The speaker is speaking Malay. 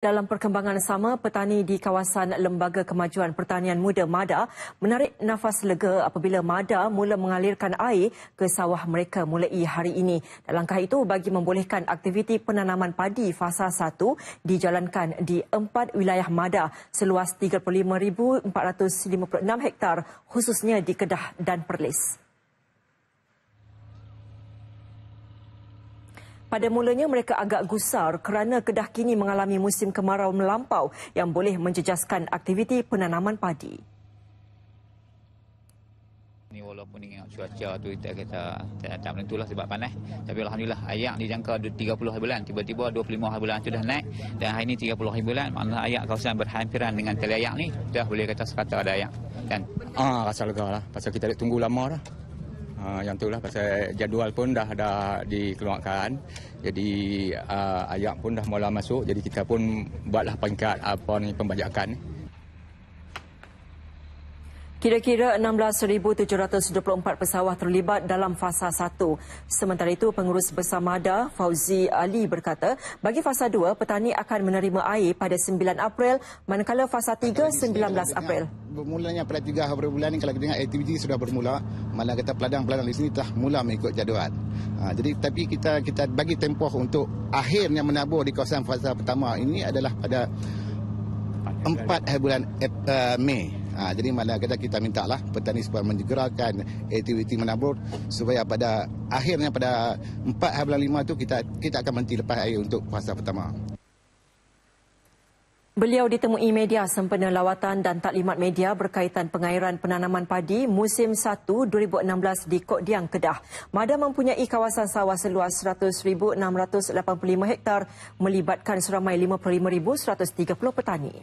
Dalam perkembangan sama, petani di kawasan Lembaga Kemajuan Pertanian Muda MADA menarik nafas lega apabila MADA mula mengalirkan air ke sawah mereka mulai hari ini. Langkah itu bagi membolehkan aktiviti penanaman padi fasa 1 dijalankan di 4 wilayah MADA seluas 35,456 hektar khususnya di Kedah dan Perlis. Pada mulanya mereka agak gusar kerana Kedah kini mengalami musim kemarau melampau yang boleh menjejaskan aktiviti penanaman padi. Ni walaupun ingat cuaca tu kita tak menentulah sebab panas, tapi alhamdulillah ayak dijangka 30 hari bulan, tiba-tiba 25 hari bulan tu dah naik dan hari ni 30 hari bulan, maknanya ayak kawasan berhampiran dengan tali ayak ni dah boleh kata sekata ada ayak kan. Rasa lega lah pasal kita tunggu lama dah. Yang tu lah pasal jadual pun dah ada dikeluarkan. Jadi ayak pun dah mula masuk. Jadi kita pun buatlah peringkat pembajakan ni. Kira-kira 16,724 pesawah terlibat dalam fasa 1. Sementara itu, Pengurus Besar MADA, Fauzi Ali berkata, bagi fasa 2, petani akan menerima air pada 9 April, manakala fasa 3, 19 April. Bermulanya pada 3 hari bulan ini, kalau kita dengar aktiviti sudah bermula, malah kata peladang-peladang di sini telah mula mengikut jadual. Jadi tapi kita bagi tempoh untuk akhirnya menabur di kawasan fasa pertama ini adalah pada 4 hari bulan Mei. Jadi malah kita mintalah petani supaya menyegerakan aktiviti menabur supaya pada akhirnya pada 4 hari bulan 5 itu kita akan berhenti lepas air untuk fasa pertama. Beliau ditemui media sempena lawatan dan taklimat media berkaitan pengairan penanaman padi musim 1 2016 di Kok Diang, Kedah. MADA mempunyai kawasan sawah seluas 100,685 hektar melibatkan seramai 55,130 petani.